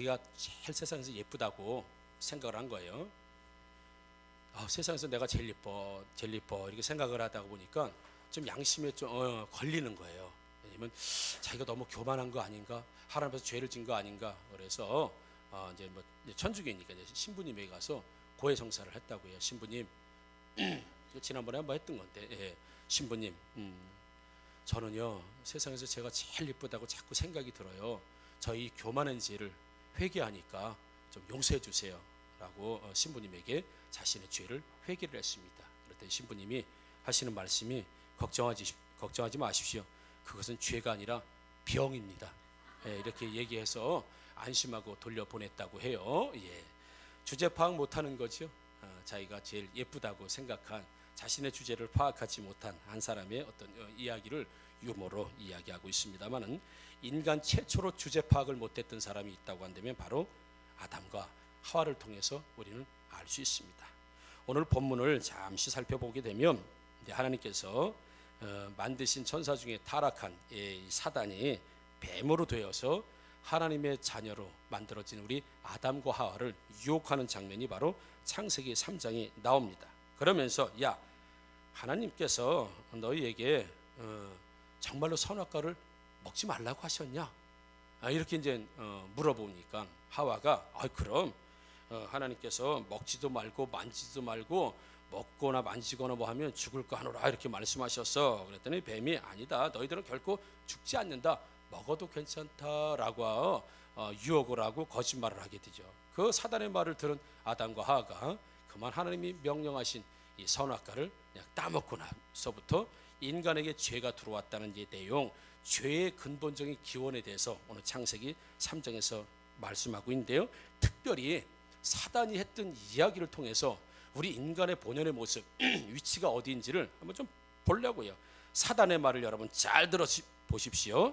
자기가 제일 세상에서 예쁘다고 생각을 한 거예요. 세상에서 내가 제일 예뻐 이렇게 생각을 하다 보니까 좀 양심에 좀 걸리는 거예요. 왜냐면 자기가 너무 교만한 거 아닌가, 하나님 앞에서 죄를 진 거 아닌가. 그래서 이제 뭐 천주교니까 이제 신부님에게 가서 고해성사를 했다고요. 신부님, 지난번에 한번 했던 건데, 예, 신부님, 저는요 세상에서 제가 제일 예쁘다고 자꾸 생각이 들어요. 저희 교만한 죄를 회개하니까 좀 용서해 주세요 라고 신부님에게 자신의 죄를 회개를 했습니다. 그랬더니 신부님이 하시는 말씀이 걱정하지 마십시오. 그것은 죄가 아니라 병입니다. 예, 이렇게 얘기해서 안심하고 돌려보냈다고 해요. 예, 주제 파악 못하는 거죠. 자기가 제일 예쁘다고 생각한, 자신의 주제를 파악하지 못한 한 사람의 어떤 이야기를 유머로 이야기하고 있습니다만은, 인간 최초로 주제 파악을 못했던 사람이 있다고 한다면 바로 아담과 하와를 통해서 우리는 알 수 있습니다. 오늘 본문을 잠시 살펴보게 되면 하나님께서 만드신 천사 중에 타락한 사단이 뱀으로 되어서 하나님의 자녀로 만들어진 우리 아담과 하와를 유혹하는 장면이 바로 창세기 3장에 나옵니다. 그러면서 야, 하나님께서 너희에게 정말로 선악과를 먹지 말라고 하셨냐? 이렇게 이제 물어보니까 하와가 그럼 하나님께서 먹지도 말고 만지지도 말고 먹거나 만지거나 뭐 하면 죽을 거 하노라 이렇게 말씀하셨어. 그랬더니 뱀이 아니다, 너희들은 결코 죽지 않는다, 먹어도 괜찮다라고 유혹을 하고 거짓말을 하게 되죠. 그 사단의 말을 들은 아담과 하와가 그만 하나님이 명령하신 이 선악과를 그냥 따먹고 나서부터 인간에게 죄가 들어왔다는 이 내용, 죄의 근본적인 기원에 대해서 오늘 창세기 3장에서 말씀하고 있는데요. 특별히 사단이 했던 이야기를 통해서 우리 인간의 본연의 모습, 위치가 어디인지를 한번 좀 보려고요. 사단의 말을 여러분 잘 들어보십시오.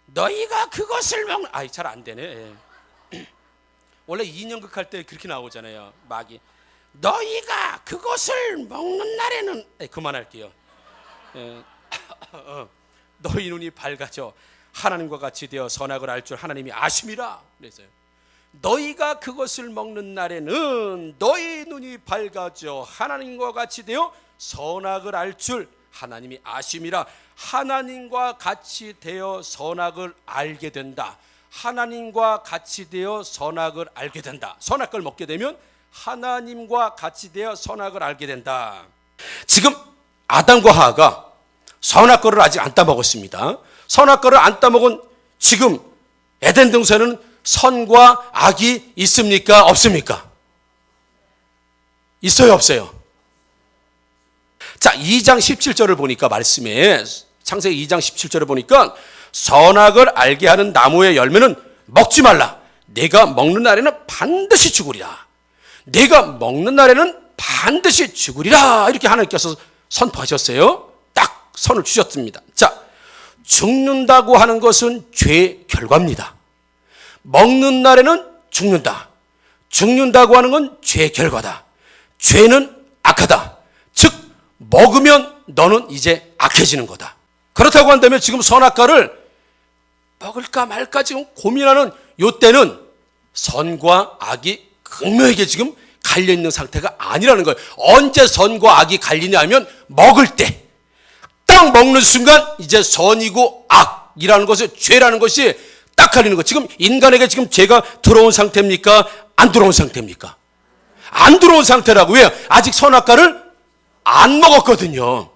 너희가 그것을 잘 안 되네. 원래 인형극 할 때 그렇게 나오잖아요. 막이 너희가 그것을 먹는 날에는 그만할게요. 너희 눈이 밝아져 하나님과 같이 되어 선악을 알 줄 하나님이 아심이라 그랬어요. 너희가 그것을 먹는 날에는 너희 눈이 밝아져 하나님과 같이 되어 선악을 알 줄 하나님이 아심이라. 하나님과 같이 되어 선악을 알게 된다. 하나님과 같이 되어 선악을 알게 된다. 선악과를 먹게 되면 하나님과 같이 되어 선악을 알게 된다. 지금 아담과 하와가 선악과를 아직 안 따먹었습니다. 선악과를 안 따먹은 지금 에덴 동산에는 선과 악이 있습니까? 없습니까? 있어요, 없어요? 자, 2장 17절을 보니까 말씀에 창세기 2장 17절을 보니까 선악을 알게 하는 나무의 열매는 먹지 말라. 내가 먹는 날에는 반드시 죽으리라. 내가 먹는 날에는 반드시 죽으리라. 이렇게 하나님께서 선포하셨어요. 딱 선을 주셨습니다. 자, 죽는다고 하는 것은 죄의 결과입니다. 먹는 날에는 죽는다. 죽는다고 하는 건 죄의 결과다. 죄는 악하다. 즉 먹으면 너는 이제 악해지는 거다. 그렇다고 한다면 지금 선악과를 먹을까 말까 지금 고민하는 요때는 선과 악이 극명하게 지금 갈려있는 상태가 아니라는 거예요. 언제 선과 악이 갈리냐 하면 먹을 때, 딱 먹는 순간 이제 선이고 악이라는 것을, 죄라는 것이 딱 갈리는 거. 지금 인간에게 지금 죄가 들어온 상태입니까? 안 들어온 상태입니까? 안 들어온 상태라고. 왜요? 아직 선악과를 안 먹었거든요.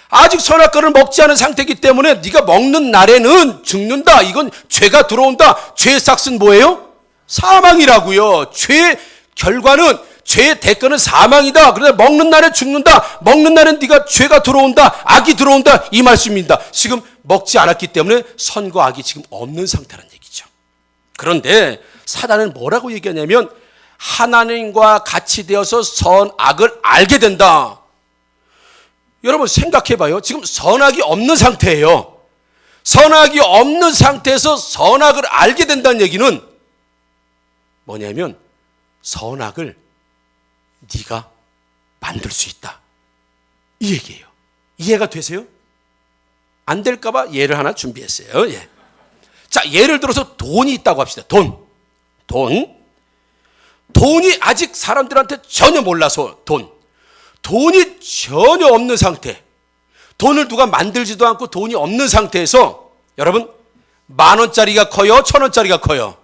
아직 선악과를 먹지 않은 상태이기 때문에 네가 먹는 날에는 죽는다. 이건 죄가 들어온다. 죄의 삭은 뭐예요? 사망이라고요. 죄의 결과는, 죄의 대가는 사망이다. 그런데 먹는 날에 죽는다. 먹는 날엔 네가 죄가 들어온다. 악이 들어온다. 이 말씀입니다. 지금 먹지 않았기 때문에 선과 악이 지금 없는 상태라는 얘기죠. 그런데 사단은 뭐라고 얘기하냐면 하나님과 같이 되어서 선악을 알게 된다. 여러분 생각해봐요. 지금 선악이 없는 상태예요. 선악이 없는 상태에서 선악을 알게 된다는 얘기는 뭐냐면 선악을 네가 만들 수 있다. 이 얘기예요. 이해가 되세요? 안 될까봐 예를 하나 준비했어요. 예. 자, 예를 들어서 돈이 있다고 합시다. 돈이 아직 사람들한테 전혀 몰라서 돈이 전혀 없는 상태, 돈을 누가 만들지도 않고 돈이 없는 상태에서 여러분 10,000원짜리가 커요? 1,000원짜리가 커요?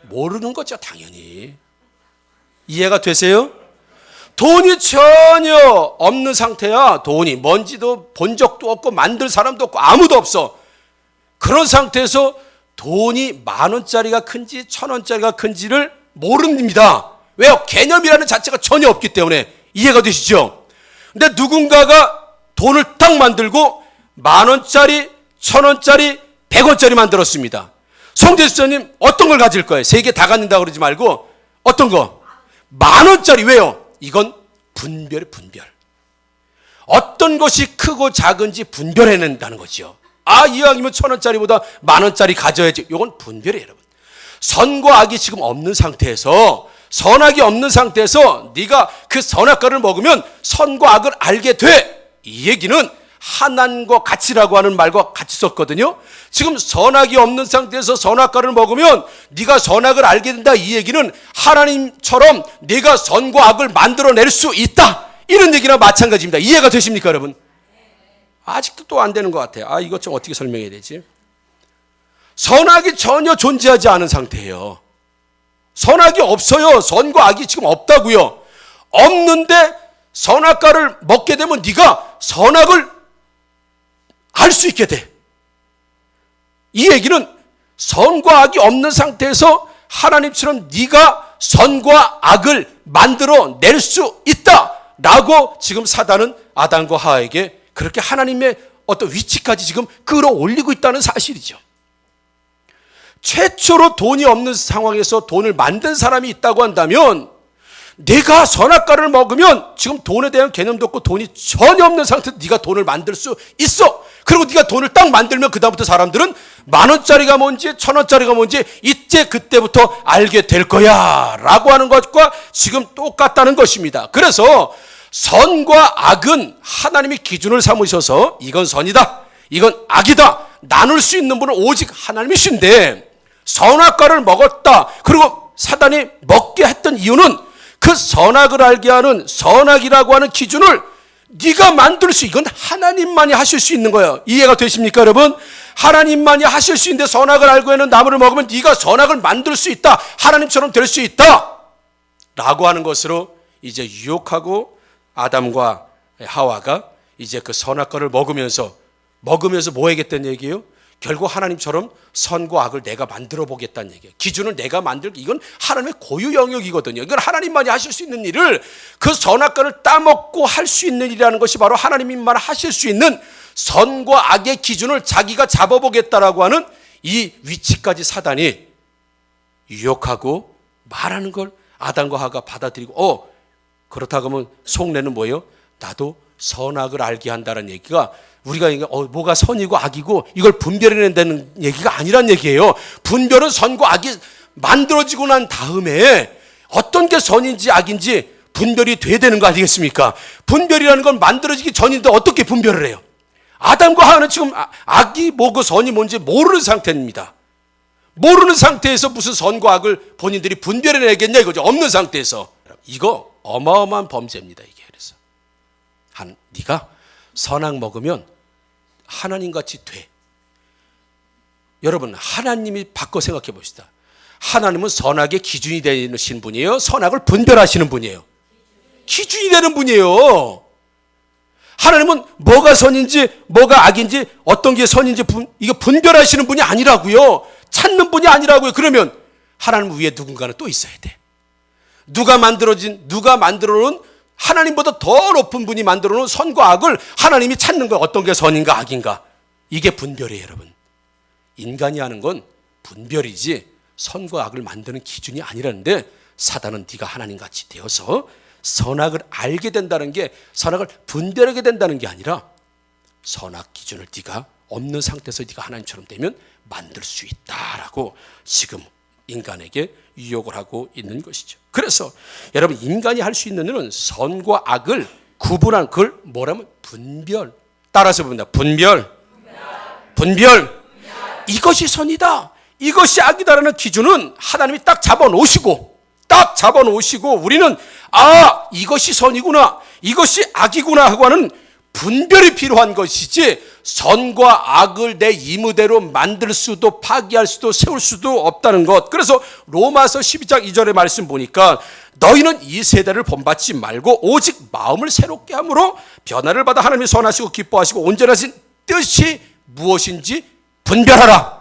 모르는 거죠, 당연히. 이해가 되세요? 돈이 전혀 없는 상태야. 돈이 뭔지도 본 적도 없고 만들 사람도 없고 아무도 없어. 그런 상태에서 돈이 10,000원짜리가 큰지 1,000원짜리가 큰지를 모릅니다. 왜요? 개념이라는 자체가 전혀 없기 때문에. 이해가 되시죠? 근데 누군가가 돈을 딱 만들고 10,000원짜리, 1,000원짜리, 100원짜리 만들었습니다. 송대수님 어떤 걸 가질 거예요? 세 개 다 갖는다고 그러지 말고 어떤 거? 10,000원짜리. 왜요? 이건 분별. 어떤 것이 크고 작은지 분별해낸다는 거죠. 이왕이면 1,000원짜리보다 10,000원짜리 가져야지. 이건 분별이에요, 여러분. 선과 악이 지금 없는 상태에서, 선악이 없는 상태에서 네가 그 선악과를 먹으면 선과 악을 알게 돼. 이 얘기는 하나님과 같이라고 하는 말과 같이 썼거든요. 지금 선악이 없는 상태에서 선악과를 먹으면 네가 선악을 알게 된다. 이 얘기는 하나님처럼 네가 선과 악을 만들어낼 수 있다. 이런 얘기랑 마찬가지입니다. 이해가 되십니까, 여러분? 아직도 또 안 되는 것 같아요. 이것 좀 어떻게 설명해야 되지? 선악이 전혀 존재하지 않은 상태예요. 선악이 없어요. 선과 악이 지금 없다고요. 없는데 선악과를 먹게 되면 네가 선악을 알 수 있게 돼. 이 얘기는 선과 악이 없는 상태에서 하나님처럼 네가 선과 악을 만들어 낼 수 있다라고 지금 사단은 아담과 하와에게 그렇게 하나님의 어떤 위치까지 지금 끌어올리고 있다는 사실이죠. 최초로 돈이 없는 상황에서 돈을 만든 사람이 있다고 한다면 내가 선악과를 먹으면 지금 돈에 대한 개념도 없고 돈이 전혀 없는 상태에서 네가 돈을 만들 수 있어. 그리고 네가 돈을 딱 만들면 그다음부터 사람들은 10,000원짜리가 뭔지 1,000원짜리가 뭔지 이때 그때부터 알게 될 거야 라고 하는 것과 지금 똑같다는 것입니다. 그래서 선과 악은 하나님이 기준을 삼으셔서 이건 선이다, 이건 악이다 나눌 수 있는 분은 오직 하나님이신데, 선악과를 먹었다 그리고 사단이 먹게 했던 이유는 그 선악을 알게 하는 선악이라고 하는 기준을 네가 만들 수, 이건 하나님만이 하실 수 있는 거예요. 이해가 되십니까, 여러분? 하나님만이 하실 수 있는데 선악을 알고 있는 나무를 먹으면 네가 선악을 만들 수 있다, 하나님처럼 될 수 있다 라고 하는 것으로 이제 유혹하고 아담과 하와가 이제 그 선악과를 먹으면서 뭐 하겠다는 얘기예요? 결국 하나님처럼 선과 악을 내가 만들어 보겠다는 얘기예요. 기준을 내가 만들기, 이건 하나님의 고유 영역이거든요. 이건 하나님만이 하실 수 있는 일을, 그 선악과를 따먹고 할 수 있는 일이라는 것이 바로 하나님만 하실 수 있는 선과 악의 기준을 자기가 잡아보겠다라고 하는 이 위치까지 사단이 유혹하고 말하는 걸 아담과 하와가 받아들이고, 그렇다고 하면 속내는 뭐예요? 나도 선악을 알게 한다는 얘기가, 우리가 뭐가 선이고 악이고 이걸 분별해낸다는 얘기가 아니란 얘기예요. 분별은 선과 악이 만들어지고 난 다음에 어떤 게 선인지 악인지 분별이 돼야 되는 거 아니겠습니까? 분별이라는 건 만들어지기 전인데 어떻게 분별을 해요? 아담과 하와는 지금 악이 뭐고 선이 뭔지 모르는 상태입니다. 모르는 상태에서 무슨 선과 악을 본인들이 분별해내겠냐 이거죠. 없는 상태에서. 이거 어마어마한 범죄입니다, 이게. 그래서 네가 선악 먹으면 하나님같이 돼. 여러분, 하나님이 바꿔 생각해 봅시다. 하나님은 선악의 기준이 되시는 분이에요? 선악을 분별하시는 분이에요? 기준이 되는 분이에요. 하나님은 뭐가 선인지 뭐가 악인지 어떤 게 선인지 이거 분별하시는 분이 아니라고요. 찾는 분이 아니라고요. 그러면 하나님 위에 누군가는 또 있어야 돼. 누가 만들어놓은 하나님보다 더 높은 분이 만들어놓은 선과 악을 하나님이 찾는 거예요. 어떤 게 선인가 악인가. 이게 분별이에요, 여러분. 인간이 하는 건 분별이지 선과 악을 만드는 기준이 아니라는데, 사단은 네가 하나님같이 되어서 선악을 알게 된다는 게, 선악을 분별하게 된다는 게 아니라 선악 기준을 네가 없는 상태에서 네가 하나님처럼 되면 만들 수 있다라고 지금 인간에게 유혹을 하고 있는 것이죠. 그래서 여러분, 인간이 할 수 있는 일은 선과 악을 구분한, 그걸 뭐라면 분별. 따라서 봅니다. 분별. 이것이 선이다, 이것이 악이다라는 기준은 하나님이 딱 잡아놓으시고 우리는 이것이 선이구나, 이것이 악이구나 하고 하는 분별이 필요한 것이지, 선과 악을 내 임의대로 만들 수도 파기할 수도 세울 수도 없다는 것. 그래서 로마서 12장 2절의 말씀 보니까 너희는 이 세대를 본받지 말고 오직 마음을 새롭게 함으로 변화를 받아 하나님이 선하시고 기뻐하시고 온전하신 뜻이 무엇인지 분별하라.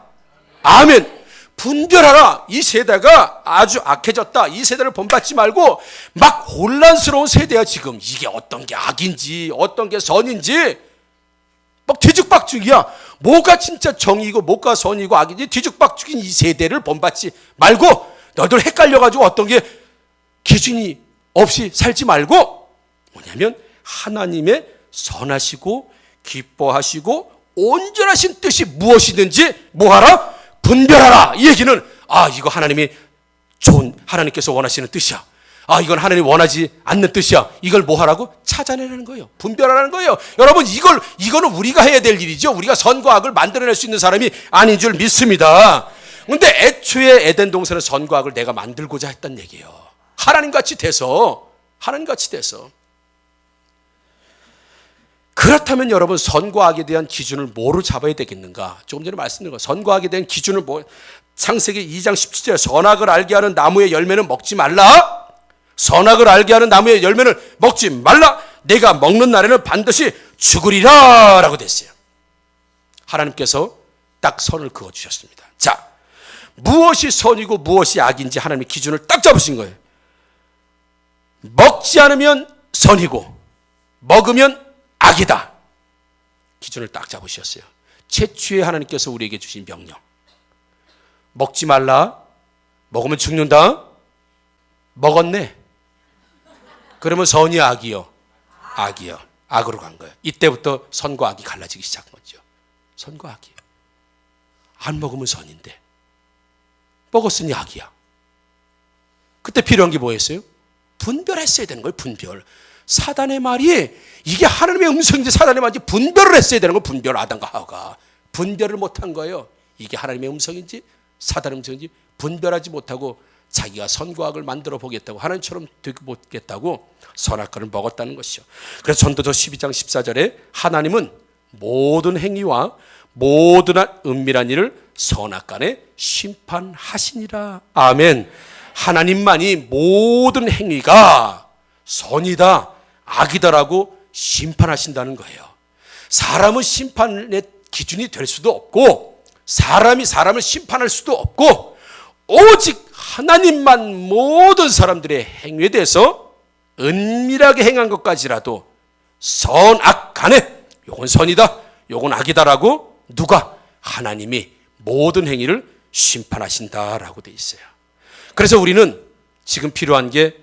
아멘. 분별하라. 이 세대가 아주 악해졌다. 이 세대를 본받지 말고 막 혼란스러운 세대야. 지금 이게 어떤 게 악인지 어떤 게 선인지 막 뒤죽박죽이야. 뭐가 진짜 정의고 뭐가 선이고 악인지 뒤죽박죽인 이 세대를 본받지 말고, 너희들 헷갈려가지고 어떤 게 기준이 없이 살지 말고, 뭐냐면 하나님의 선하시고 기뻐하시고 온전하신 뜻이 무엇이든지 뭐하라? 분별하라. 이 얘기는 이거 하나님이 하나님께서 원하시는 뜻이야. 이건 하나님이 원하지 않는 뜻이야. 이걸 뭐 하라고? 찾아내라는 거예요. 분별하라는 거예요. 여러분, 이거는 우리가 해야 될 일이죠. 우리가 선과 악을 만들어낼 수 있는 사람이 아닌 줄 믿습니다. 근데 애초에 에덴 동산의 선과 악을 내가 만들고자 했단 얘기예요. 하나님같이 돼서. 그렇다면 여러분, 선과 악에 대한 기준을 뭐로 잡아야 되겠는가? 조금 전에 말씀드린 거, 선과 악에 대한 기준을 창세기 2장 17절에 선악을 알게 하는 나무의 열매는 먹지 말라. 선악을 알게 하는 나무의 열매는 먹지 말라. 내가 먹는 날에는 반드시 죽으리라 라고 됐어요. 하나님께서 딱 선을 그어주셨습니다. 자, 무엇이 선이고 무엇이 악인지 하나님의 기준을 딱 잡으신 거예요. 먹지 않으면 선이고 먹으면 악이다. 기준을 딱 잡으셨어요. 최초에 하나님께서 우리에게 주신 명령. 먹지 말라. 먹으면 죽는다. 먹었네. 그러면 선이 악이요? 악이요. 악으로 간 거예요. 이때부터 선과 악이 갈라지기 시작한 거죠. 선과 악이. 안 먹으면 선인데 먹었으니 악이야. 그때 필요한 게 뭐였어요? 분별했어야 되는 거예요. 분별. 사단의 말이 이게 하나님의 음성인지 사단의 말인지 분별을 했어야 되는 거예요. 분별. 아담과 하와가 분별을 못한 거예요. 이게 하나님의 음성인지 사단의 음성인지 분별하지 못하고 자기가 선과 악을 만들어 보겠다고, 하나님처럼 되게 보겠다고 선악과를 먹었다는 것이죠. 그래서 전도서 12장 14절에 하나님은 모든 행위와 모든 은밀한 일을 선악간에 심판하시니라. 아멘. 하나님만이 모든 행위가 선이다 악이다라고 심판하신다는 거예요. 사람은 심판의 기준이 될 수도 없고 사람이 사람을 심판할 수도 없고, 오직 하나님만 모든 사람들의 행위에 대해서 은밀하게 행한 것까지라도 선악 간에 요건 선이다 요건 악이다라고 누가? 하나님이 모든 행위를 심판하신다라고 돼 있어요. 그래서 우리는 지금 필요한 게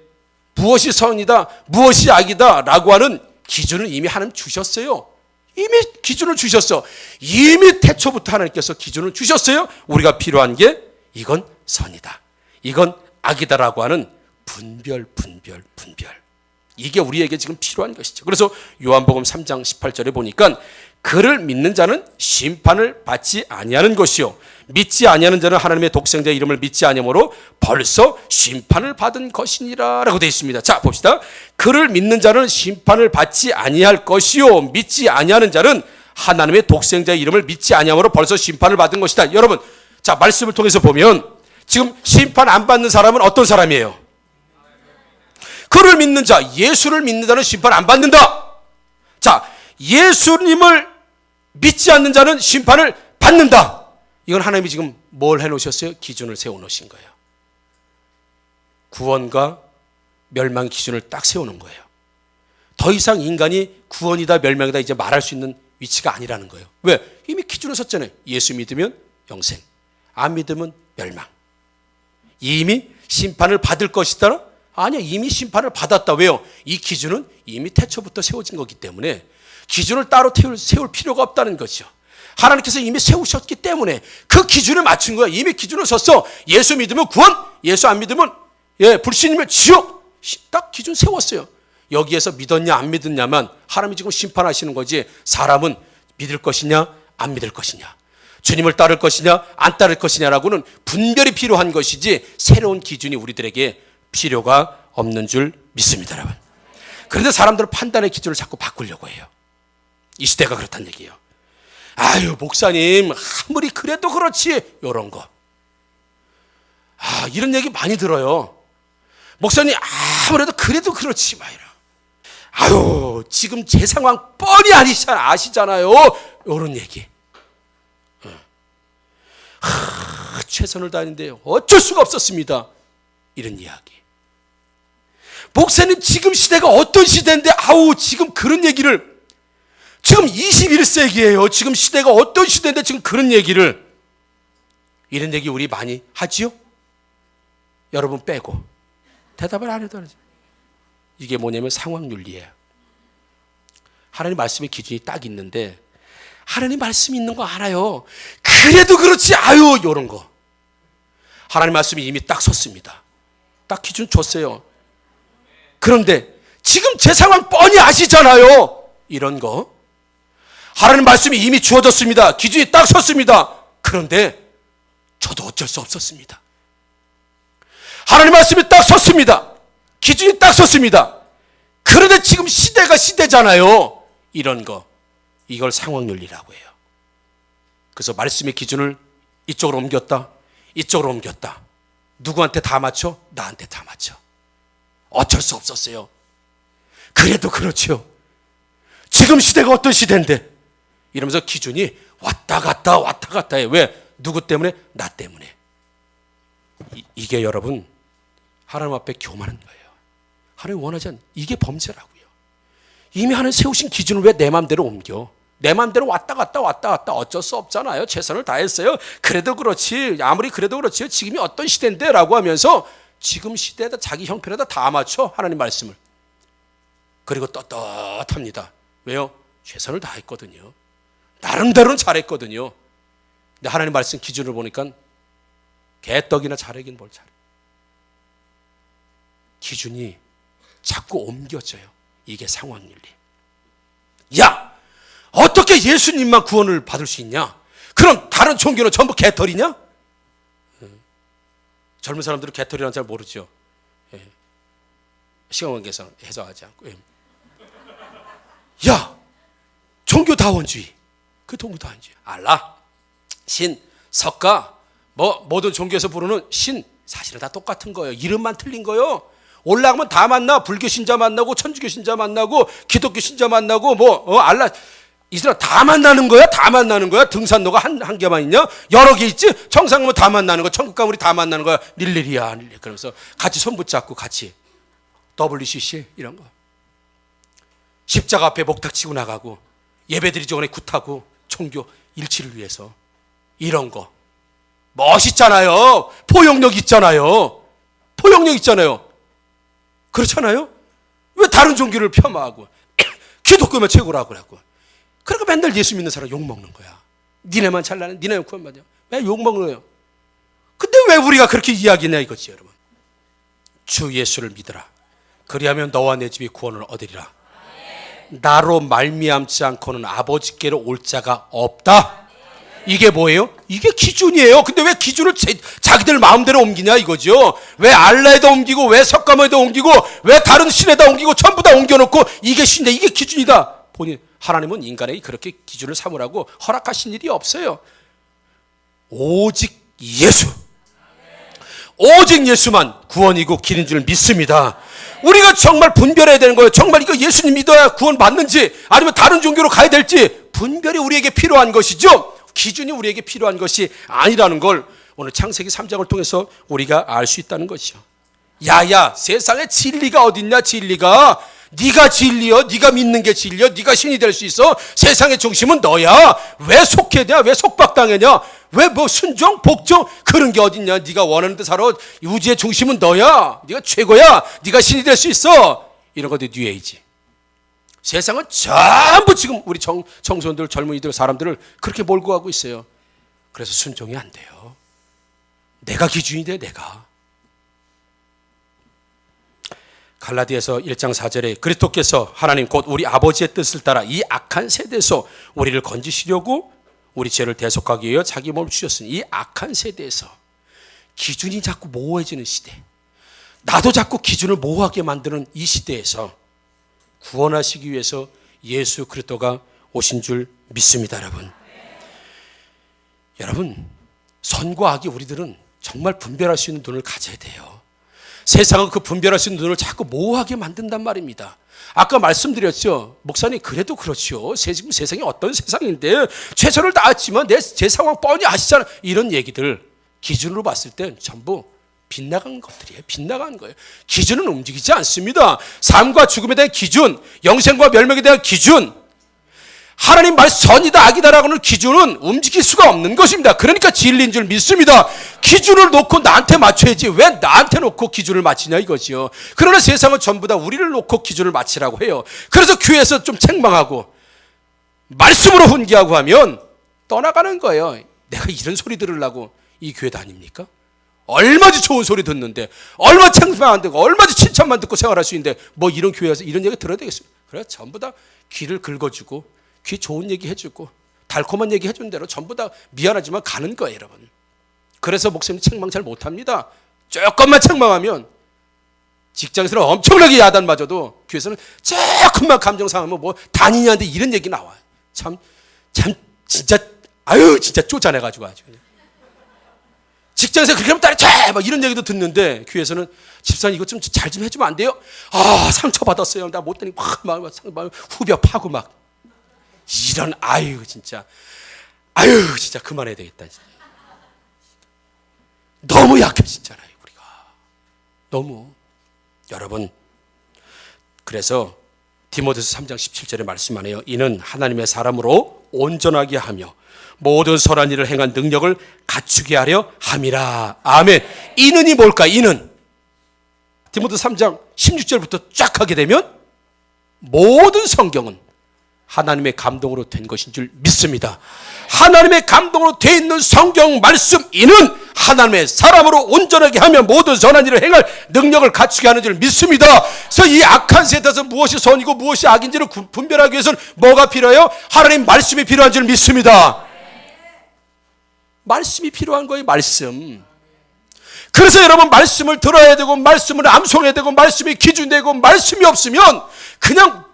무엇이 선이다 무엇이 악이다 라고 하는 기준을 이미 하나님 주셨어요. 이미 기준을 주셨어. 이미 태초부터 하나님께서 기준을 주셨어요. 우리가 필요한 게 이건 선이다 이건 악이다라고 하는 분별. 이게 우리에게 지금 필요한 것이죠. 그래서 요한복음 3장 18절에 보니까 그를 믿는 자는 심판을 받지 아니하는 것이요 믿지 아니하는 자는 하나님의 독생자의 이름을 믿지 아니하므로 벌써 심판을 받은 것이니라 라고 되어 있습니다. 자, 봅시다. 그를 믿는 자는 심판을 받지 아니할 것이요 믿지 아니하는 자는 하나님의 독생자의 이름을 믿지 아니하므로 벌써 심판을 받은 것이다. 여러분, 자, 말씀을 통해서 보면 지금 심판 안 받는 사람은 어떤 사람이에요? 그를 믿는 자, 예수를 믿는 자는 심판 안 받는다. 자, 예수님을 믿지 않는 자는 심판을 받는다. 이건 하나님이 지금 뭘 해놓으셨어요? 기준을 세워놓으신 거예요. 구원과 멸망 기준을 딱 세우는 거예요. 더 이상 인간이 구원이다 멸망이다 이제 말할 수 있는 위치가 아니라는 거예요. 왜? 이미 기준을 섰잖아요. 예수 믿으면 영생, 안 믿으면 멸망. 이미 심판을 받을 것이다? 아니야, 이미 심판을 받았다. 왜요? 이 기준은 이미 태초부터 세워진 거기 때문에 기준을 따로 세울 필요가 없다는 거죠. 하나님께서 이미 세우셨기 때문에 그 기준에 맞춘 거야. 이미 기준을 섰어. 예수 믿으면 구원, 예수 안 믿으면 불신이면 지옥. 딱 기준 세웠어요. 여기에서 믿었냐 안 믿었냐만 하나님이 지금 심판하시는 거지 사람은 믿을 것이냐 안 믿을 것이냐. 주님을 따를 것이냐 안 따를 것이냐라고는 분별이 필요한 것이지 새로운 기준이 우리들에게 필요가 없는 줄 믿습니다, 여러분. 그런데 사람들은 판단의 기준을 자꾸 바꾸려고 해요. 이 시대가 그렇다는 얘기예요. 아유, 목사님 아무리 그래도 그렇지, 이런 거. 이런 얘기 많이 들어요. 목사님 아무래도 그래도 그렇지 막 이런. 아유, 지금 제 상황 뻔히 아시잖아요, 이런 얘기. 최선을 다했는데 어쩔 수가 없었습니다, 이런 이야기. 목사님 지금 시대가 어떤 시대인데 지금 그런 얘기를, 지금 21세기예요. 지금 시대가 어떤 시대인데 지금 그런 얘기를, 이런 얘기 우리 많이 하지요? 여러분 빼고 대답을 안 해도 하지. 이게 뭐냐면 상황윤리예요. 하나님 말씀의 기준이 딱 있는데 하나님 말씀이 있는 거 알아요. 그래도 그렇지, 이런 거. 하나님 말씀이 이미 딱 섰습니다. 딱 기준 줬어요. 그런데 지금 제 상황 뻔히 아시잖아요, 이런 거. 하나님 말씀이 이미 주어졌습니다. 기준이 딱 섰습니다. 그런데 저도 어쩔 수 없었습니다. 하나님 말씀이 딱 섰습니다. 기준이 딱 섰습니다. 그런데 지금 시대가 시대잖아요, 이런 거. 이걸 상황윤리라고 해요. 그래서 말씀의 기준을 이쪽으로 옮겼다, 이쪽으로 옮겼다. 누구한테 다 맞춰? 나한테 다 맞춰. 어쩔 수 없었어요. 그래도 그렇죠. 지금 시대가 어떤 시대인데, 이러면서 기준이 왔다 갔다 해요. 왜? 누구 때문에? 나 때문에. 이게 여러분 하나님 앞에 교만한 거예요. 하나님 원하지 않는, 이게 범죄라고요. 이미 하나님 세우신 기준을 왜 내 마음대로 옮겨? 내 마음대로 왔다 갔다 어쩔 수 없잖아요. 최선을 다했어요. 그래도 그렇지, 아무리 그래도 그렇지, 지금이 어떤 시대인데 라고 하면서 지금 시대에다 자기 형편에다 다 맞춰, 하나님 말씀을. 그리고 떳떳합니다. 왜요? 최선을 다했거든요. 나름대로는 잘했거든요. 근데 하나님 말씀 기준을 보니까 개떡이나 잘하긴 뭘 잘해. 기준이 자꾸 옮겨져요. 이게 상황윤리. 야, 어떻게 예수님만 구원을 받을 수 있냐? 그럼 다른 종교는 전부 개털이냐? 젊은 사람들은 개털이라는 잘 모르죠. 시간 관계상 해석하지 않고. 야, 종교다원주의. 그 종교다원주의. 알라, 신, 석가, 모든 종교에서 부르는 신, 사실은 다 똑같은 거예요. 이름만 틀린 거예요. 올라가면 다 만나. 불교 신자 만나고, 천주교 신자 만나고, 기독교 신자 만나고, 알라, 이스라엘 다 만나는 거야. 다 만나는 거야. 등산로가 한 개만 있냐? 여러 개 있지? 정상 가면 다 만나는 거야. 천국 가면 우리 다 만나는 거야. 릴릴이야. 그러면서 같이 손 붙잡고 같이 WCC 이런 거. 십자가 앞에 목탁 치고 나가고, 예배드리기 전에 굿하고, 종교 일치를 위해서. 이런 거. 멋있잖아요. 포용력 있잖아요. 포용력 있잖아요. 그렇잖아요? 왜 다른 종교를 폄하하고 기독교만 최고라고 그러고. 그러니까 맨날 예수 믿는 사람 욕먹는 거야. 니네만 잘나네, 니네만 구원받아. 왜 욕먹는 거예요? 근데 왜 우리가 그렇게 이야기냐 이거지, 여러분. 주 예수를 믿으라. 그리하면 너와 내 집이 구원을 얻으리라. 나로 말미암지 않고는 아버지께로 올 자가 없다. 이게 뭐예요? 이게 기준이에요. 근데 왜 기준을 자기들 마음대로 옮기냐 이거죠. 왜 알라에다 옮기고, 왜 석가모니에다 옮기고, 왜 다른 신에다 옮기고, 전부 다 옮겨놓고 이게 신이다, 이게 기준이다. 본인, 하나님은 인간에게 그렇게 기준을 삼으라고 허락하신 일이 없어요. 오직 예수, 오직 예수만 구원이고 길인 줄 믿습니다. 우리가 정말 분별해야 되는 거예요. 정말 이거 예수님 믿어야 구원 받는지 아니면 다른 종교로 가야 될지 분별이 우리에게 필요한 것이죠. 기준이 우리에게 필요한 것이 아니라는 걸 오늘 창세기 3장을 통해서 우리가 알 수 있다는 것이죠. 야야, 세상에 진리가 어딨냐? 진리가 네가 진리여, 네가 믿는 게 진리여, 네가 신이 될 수 있어. 세상의 중심은 너야. 왜 속해냐? 왜 속박당하냐? 왜 순종, 복종 그런 게 어딨냐? 네가 원하는 데 살아. 우주의 중심은 너야. 네가 최고야. 네가 신이 될 수 있어. 이런 것들 뉴에이지. 세상은 전부 지금 우리 청소년들, 젊은이들, 사람들을 그렇게 몰고 가고 있어요. 그래서 순종이 안 돼요. 내가 기준이 돼, 내가. 갈라디아서 1장 4절에 그리스도께서 하나님 곧 우리 아버지의 뜻을 따라 이 악한 세대에서 우리를 건지시려고 우리 죄를 대속하기 위해 자기 몸을 주셨으니 이 악한 세대에서 기준이 자꾸 모호해지는 시대, 나도 자꾸 기준을 모호하게 만드는 이 시대에서 구원하시기 위해서 예수 그리스도가 오신 줄 믿습니다. 여러분 선과 악이 우리들은 정말 분별할 수 있는 눈을 가져야 돼요. 세상은 그 분별할 수 있는 눈을 자꾸 모호하게 만든단 말입니다. 아까 말씀드렸죠. 목사님 그래도 그렇죠. 지금 세상이 어떤 세상인데 최선을 다했지만 제 상황 뻔히 아시잖아요. 이런 얘기들 기준으로 봤을 땐 전부 빗나간 것들이에요. 빗나간 거예요. 기준은 움직이지 않습니다. 삶과 죽음에 대한 기준, 영생과 멸망에 대한 기준, 하나님 말 선이다 악이다라고 하는 기준은 움직일 수가 없는 것입니다. 그러니까 진리인 줄 믿습니다. 기준을 놓고 나한테 맞춰야지 왜 나한테 놓고 기준을 맞추냐 이거죠. 그러나 세상은 전부 다 우리를 놓고 기준을 맞추라고 해요. 그래서 교회에서 좀 책망하고 말씀으로 훈계하고 하면 떠나가는 거예요. 내가 이런 소리 들으려고 이 교회 다닙니까? 얼마나 좋은 소리 듣는데, 얼마나 책망 안 듣고, 얼마나 칭찬만 듣고 생활할 수 있는데 뭐 이런 교회에서 이런 얘기 들어야 되겠어요? 그래 전부 다 귀를 긁어주고 귀 좋은 얘기 해주고 달콤한 얘기 해준 대로 전부 다 미안하지만 가는 거예요, 여러분. 그래서 목사님 책망 잘 못합니다. 조금만 책망하면 직장에서는 엄청나게 야단 맞아도 교회에서는 조금만 감정 상하면 뭐 단인이한테 이런 얘기 나와요. 참 진짜 진짜 쫓아내가지고 아주 직장에서 그렇게 하면 딸이 막 이런 얘기도 듣는데 교회에서는 집사님 이것 좀 잘 좀 해주면 안 돼요? 상처받았어요. 나 못되니 막 후벼 파고 막 이런 진짜 그만해야 되겠다. 너무 약해지잖아요 우리가. 너무. 여러분 그래서 디모데서 3장 17절에 말씀하네요. 이는 하나님의 사람으로 온전하게 하며 모든 선한 일을 행한 능력을 갖추게 하려 함이라. 아멘. 이는이 뭘까? 이는 디모데 3장 16절부터 쫙 하게 되면 모든 성경은 하나님의 감동으로 된 것인 줄 믿습니다. 하나님의 감동으로 되어 있는 성경 말씀 이는 하나님의 사람으로 온전하게 하며 모든 선한 일을 행할 능력을 갖추게 하는 줄 믿습니다. 그래서 이 악한 세대에서 무엇이 선이고 무엇이 악인지를 분별하기 위해서는 뭐가 필요해요? 하나님 말씀이 필요한 줄 믿습니다. 말씀이 필요한 거예요. 말씀. 그래서 여러분 말씀을 들어야 되고 말씀을 암송해야 되고 말씀이 기준되고 말씀이 없으면 그냥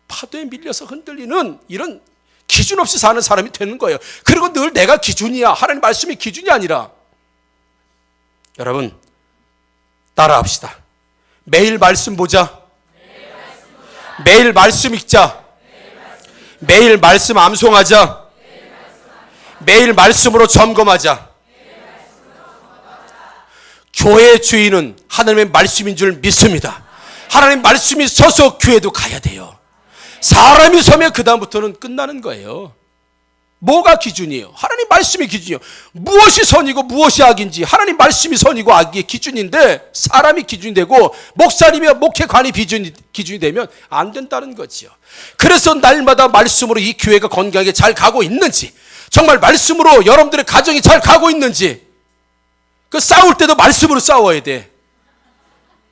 파도에 밀려서 흔들리는 이런 기준 없이 사는 사람이 되는 거예요. 그리고 늘 내가 기준이야. 하나님 말씀이 기준이 아니라. 여러분 따라합시다. 매일 말씀 보자. 매일 말씀 읽자. 매일 말씀 암송하자. 매일 말씀으로 점검하자. 교회의 주인은 하나님의 말씀인 줄 믿습니다. 하나님 말씀이 서서 교회도 가야 돼요. 사람이 서면 그 다음부터는 끝나는 거예요. 뭐가 기준이에요? 하나님 말씀이 기준이에요. 무엇이 선이고 무엇이 악인지 하나님 말씀이 선이고 악의 기준인데 사람이 기준이 되고 목사님이나 목회관이 기준이 되면 안 된다는 거지요. 그래서 날마다 말씀으로 이 교회가 건강하게 잘 가고 있는지, 정말 말씀으로 여러분들의 가정이 잘 가고 있는지, 그 싸울 때도 말씀으로 싸워야 돼.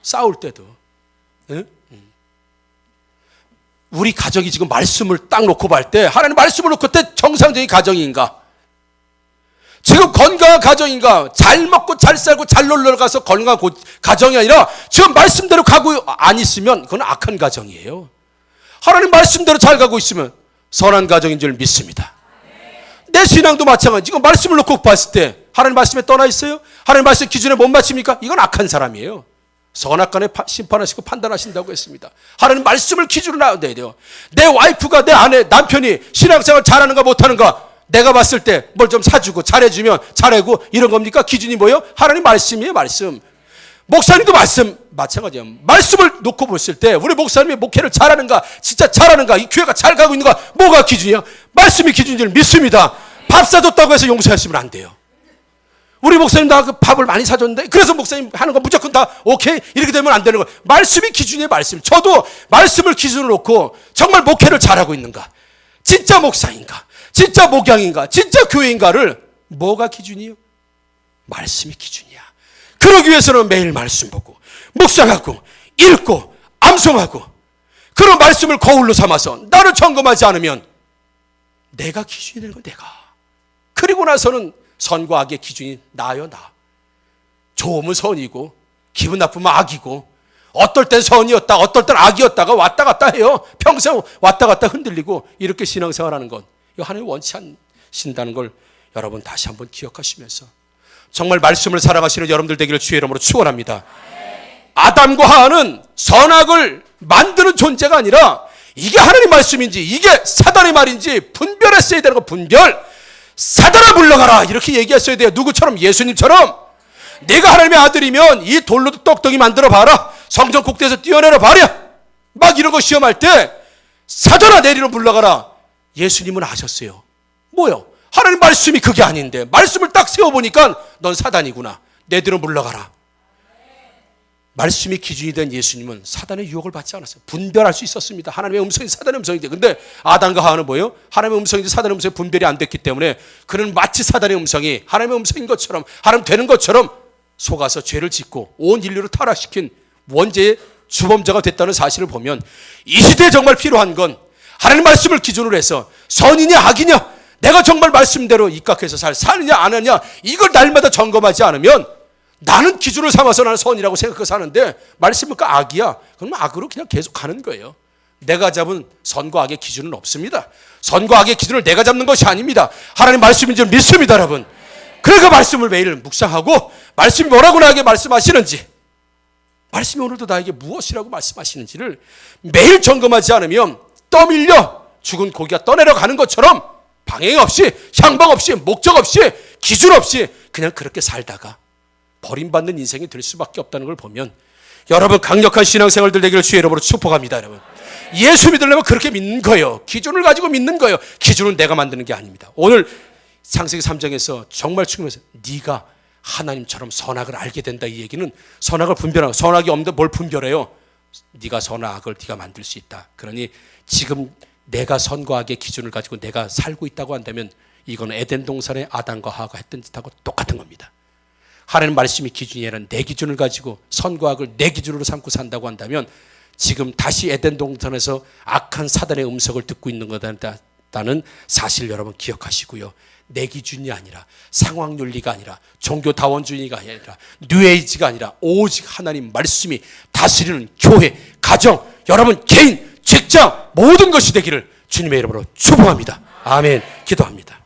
싸울 때도. 응? 우리 가정이 지금 말씀을 딱 놓고 볼 때 하나님 말씀을 놓고 때 정상적인 가정인가? 지금 건강한 가정인가? 잘 먹고 잘 살고 잘 놀러 가서 건강한 가정이 아니라 지금 말씀대로 가고 안 있으면 그건 악한 가정이에요. 하나님 말씀대로 잘 가고 있으면 선한 가정인 줄 믿습니다. 내 신앙도 마찬가지. 지금 말씀을 놓고 봤을 때 하나님 말씀에 떠나 있어요? 하나님 말씀 기준에 못 맞춥니까? 이건 악한 사람이에요. 선악간에 심판하시고 판단하신다고 했습니다. 하나님 말씀을 기준으로 나와야 돼요. 내 와이프가 내 아내 남편이 신앙생활 잘하는가 못하는가 내가 봤을 때 뭘 좀 사주고 잘해주면 잘하고 이런 겁니까? 기준이 뭐예요? 하나님 말씀이에요. 말씀. 목사님도 말씀 마찬가지예요. 말씀을 놓고 봤을 때 우리 목사님이 목회를 잘하는가 진짜 잘하는가 이 교회가 잘 가고 있는가 뭐가 기준이야? 말씀이 기준인 줄 믿습니다. 밥 사줬다고 해서 용서하시면 안 돼요. 우리 목사님 나 그 밥을 많이 사줬는데 그래서 목사님 하는 거 무조건 다 오케이 이렇게 되면 안 되는 거예요. 말씀이 기준이에요. 말씀. 저도 말씀을 기준으로 놓고 정말 목회를 잘하고 있는가, 진짜 목사인가, 진짜 목양인가, 진짜 교회인가를 뭐가 기준이에요? 말씀이 기준이야. 그러기 위해서는 매일 말씀 보고 묵상하고 읽고 암송하고 그런 말씀을 거울로 삼아서 나를 점검하지 않으면 내가 기준이 되는 거야. 내가 그리고 나서는 선과 악의 기준이 나요, 나. 좋으면 선이고 기분 나쁘면 악이고, 어떨 땐 선이었다 어떨 땐 악이었다가 왔다 갔다 해요. 평생 왔다 갔다 흔들리고 이렇게 신앙생활하는 건 이거 하나님 원치 않으신다는 걸 여러분 다시 한번 기억하시면서 정말 말씀을 살아가시는 여러분들 되기를 주의 이름으로 축원합니다. 아담과 하와는 선악을 만드는 존재가 아니라 이게 하나님 말씀인지 이게 사단의 말인지 분별했어야 되는 거. 분별. 사단아 물러가라 이렇게 얘기했어야 돼요. 누구처럼? 예수님처럼. 내가 하나님의 아들이면 이 돌로도 똑똑히 만들어 봐라. 성전 꼭대기에서 뛰어내려 봐라. 막 이런 거 시험할 때 사단아 내리로 물러가라. 예수님은 아셨어요. 뭐요? 하나님 말씀이 그게 아닌데 말씀을 딱 세워보니까 넌 사단이구나. 내대로 물러가라. 말씀이 기준이 된 예수님은 사단의 유혹을 받지 않았어요. 분별할 수 있었습니다. 하나님의 음성인지 사단의 음성인지. 근데 아담과 하와는 뭐예요? 하나님의 음성인지 사단의 음성이 분별이 안 됐기 때문에 그는 마치 사단의 음성이 하나님의 음성인 것처럼, 하나님 되는 것처럼 속아서 죄를 짓고 온 인류를 타락시킨 원죄의 주범자가 됐다는 사실을 보면 이 시대에 정말 필요한 건 하나님 말씀을 기준으로 해서 선이냐 악이냐, 내가 정말 말씀대로 입각해서 사느냐 안 하느냐, 이걸 날마다 점검하지 않으면 나는 기준을 삼아서 나는 선이라고 생각하고 사는데 말씀은 그 악이야. 그러면 악으로 그냥 계속 가는 거예요. 내가 잡은 선과 악의 기준은 없습니다. 선과 악의 기준을 내가 잡는 것이 아닙니다. 하나님 말씀인 줄 믿습니다, 여러분. 그러니까 말씀을 매일 묵상하고 말씀이 뭐라고 나에게 말씀하시는지, 말씀이 오늘도 나에게 무엇이라고 말씀하시는지를 매일 점검하지 않으면 떠밀려 죽은 고기가 떠내려가는 것처럼 방향 없이, 향방 없이, 목적 없이, 기준 없이 그냥 그렇게 살다가 버림받는 인생이 될 수밖에 없다는 걸 보면 여러분 강력한 신앙생활들 되기를 주의 이름으로 축복합니다. 여러분 예수 믿으려면 그렇게 믿는 거예요. 기준을 가지고 믿는 거예요. 기준은 내가 만드는 게 아닙니다. 오늘 창세기 3장에서 정말 중요해서 네가 하나님처럼 선악을 알게 된다, 이 얘기는 선악을 분별하고, 선악이 없는데 뭘 분별해요? 네가 선악을 네가 만들 수 있다. 그러니 지금 내가 선과 악의 기준을 가지고 내가 살고 있다고 한다면 이건 에덴 동산의 아담과 하와가 했던 짓하고 똑같은 겁니다. 하나님 말씀이 기준이 아니라 내 기준을 가지고 선과 악을 내 기준으로 삼고 산다고 한다면 지금 다시 에덴 동산에서 악한 사단의 음성을 듣고 있는 거다는 사실 여러분 기억하시고요. 내 기준이 아니라 상황 윤리가 아니라 종교 다원주의가 아니라 뉴에이지가 아니라 오직 하나님 말씀이 다스리는 교회, 가정, 여러분 개인, 직장 모든 것이 되기를 주님의 이름으로 축복합니다. 아멘. 기도합니다.